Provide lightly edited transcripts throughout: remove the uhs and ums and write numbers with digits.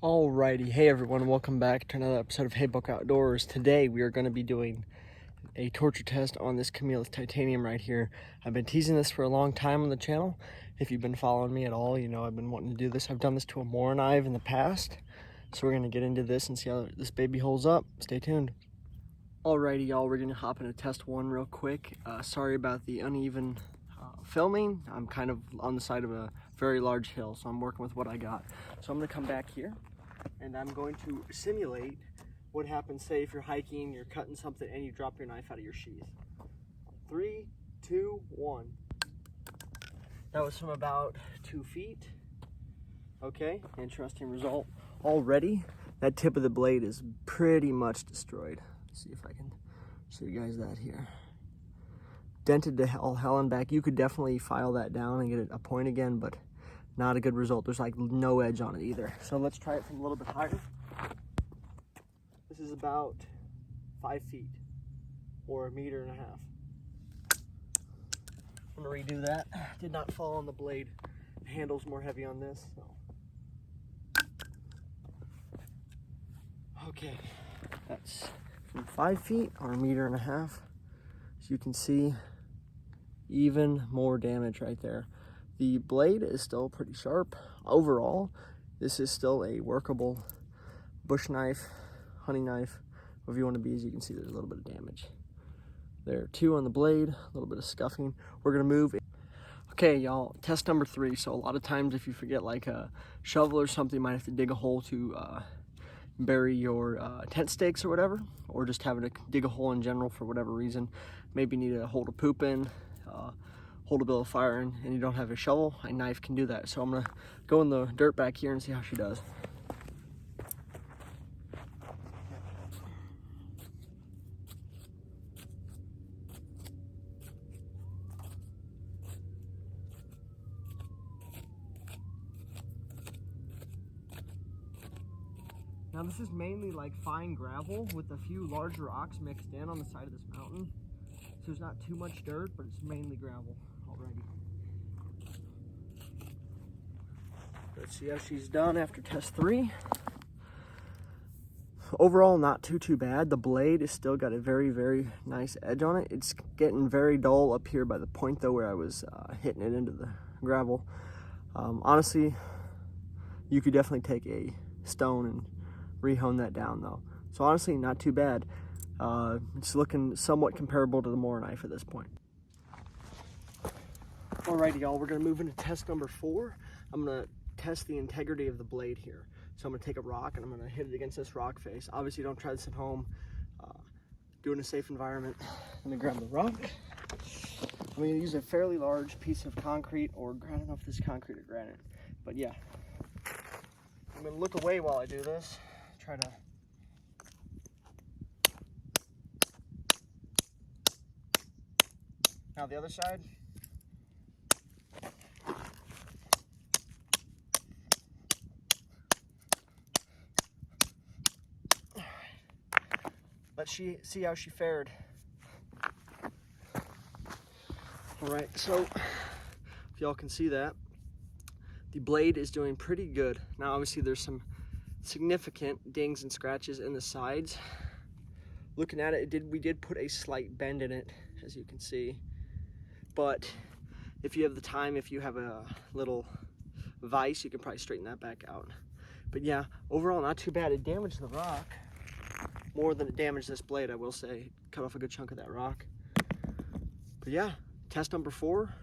Alrighty, hey everyone, welcome back to another episode of Hey Book Outdoors. Today we are going to be doing a torture test on this Cammillus titanium right here. I've been teasing this for a long time on the channel. If you've been following me at all, you know I've been wanting to do this. I've done this to a moor knife in the past, so we're going to get into this and see how this baby holds up. Stay tuned. Alrighty y'all, we're going to hop into test one real quick. Sorry about the uneven filming. I'm kind of on the side of a very large hill, so I'm working with what I got. So I'm going to come back here and I'm going to simulate what happens, say if you're hiking, you're cutting something and you drop your knife out of your sheath. 3, 2, 1. That was from about 2 feet. Okay, interesting result. Already, that tip of the blade is pretty much destroyed. Let's see if I can show you guys that here. Dented to all hell and back. You could definitely file that down and get it a point again, but not a good result. There's like no edge on it either. So let's try it from a little bit higher. This is about 5 feet or 1.5 meters. I'm gonna redo that. Did not fall on the blade. The handle's more heavy on this. So. Okay, that's from 5 feet or 1.5 meters. As you can see, even more damage right there. The blade is still pretty sharp. Overall, this is still a workable bush knife, hunting knife, whatever you want to be. As you can see, there's a little bit of damage. There are 2 on the blade, a little bit of scuffing. We're gonna move. Okay, y'all, test number 3. So a lot of times if you forget like a shovel or something, you might have to dig a hole to bury your tent stakes or whatever, or just having to dig a hole in general for whatever reason. Maybe need a hole to poop in, hold a bill of fire in, and you don't have a shovel. A knife can do that. So I'm gonna go in the dirt back here and see how she does. Now this is mainly like fine gravel with a few large rocks mixed in on the side of this mountain. So there's not too much dirt, but it's mainly gravel already. Let's see how she's done after test 3. Overall, not too bad. The blade has still got a very nice edge on it. It's getting very dull up here by the point though where I was hitting it into the gravel. Honestly, you could definitely take a stone and re-hone that down though. So honestly, not too bad. It's looking somewhat comparable to the moor knife at this point. Alrighty y'all, we're gonna move into test number 4. I'm gonna test the integrity of the blade here. So I'm gonna take a rock and I'm gonna hit it against this rock face. Obviously don't try this at home. Do it in a safe environment. I'm gonna grab the rock. I'm gonna use a fairly large piece of concrete, or I don't know if this is concrete or granite, but yeah. I'm gonna look away while I do this. Try to now the other side. Let's see how she fared. All right, so if y'all can see that, the blade is doing pretty good. Now obviously there's some significant dings and scratches in the sides. Looking at it, we did put a slight bend in it, as you can see. But if you have the time, if you have a little vise, you can probably straighten that back out. But yeah, overall not too bad. It damaged the rock more than it damaged this blade, I will say. Cut off a good chunk of that rock. But yeah, test number 4.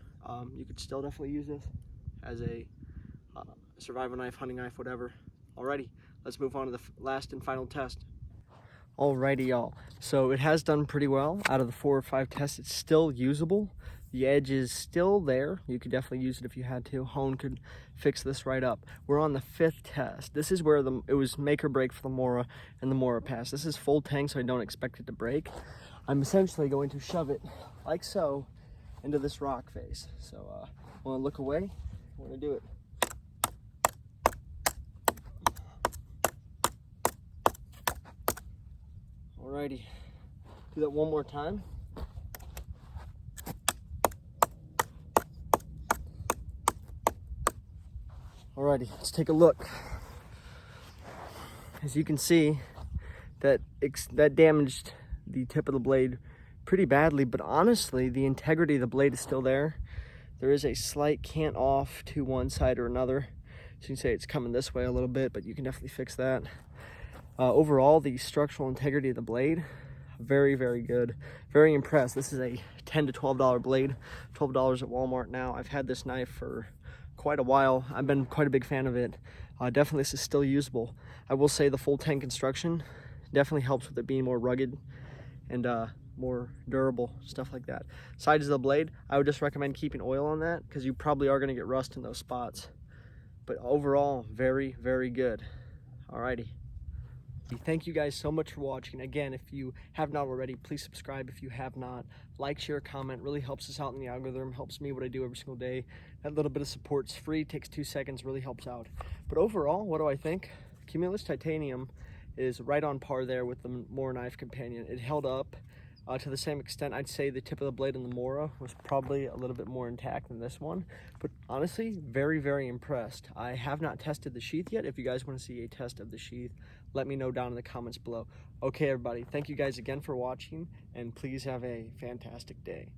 You could still definitely use this as a survival knife, hunting knife, whatever. Alrighty, let's move on to the last and final test. Alrighty y'all, so it has done pretty well. Out of the 4 or 5 tests, it's still usable. The edge is still there. You could definitely use it if you had to. Hone could fix this right up. We're on the 5th test. This is where it was make or break for the Mora and the Mora Pass. This is full tank, so I don't expect it to break. I'm essentially going to shove it like so into this rock face. So I want to look away. We're going to do it. Alrighty, do that one more time. Alrighty, let's take a look. As you can see, that damaged the tip of the blade pretty badly, but honestly, the integrity of the blade is still there. There is a slight cant off to one side or another. So you can say it's coming this way a little bit, but you can definitely fix that. Overall, the structural integrity of the blade, very, very good. Very impressed. This is a $10 to $12 blade, $12 at Walmart now. I've had this knife for quite a while. I've been quite a big fan of it. Definitely this is still usable. I will say the full 10 construction definitely helps with it being more rugged and more durable, stuff like that. Sides of the blade, I would just recommend keeping oil on that because you probably are going to get rust in those spots. But overall, very, very good. Alrighty. Thank you guys so much for watching. Again, if you have not already, please subscribe if you have not. Like, share, comment, really helps us out in the algorithm, helps me what I do every single day. That little bit of support's free, takes 2 seconds, really helps out. But overall, what do I think? Cammillus Titanium is right on par there with the Mora knife companion. It held up to the same extent. I'd say the tip of the blade in the Mora was probably a little bit more intact than this one, but honestly, very, very impressed. I have not tested the sheath yet. If you guys want to see a test of the sheath, let me know down in the comments below. Okay, everybody, thank you guys again for watching, and please have a fantastic day.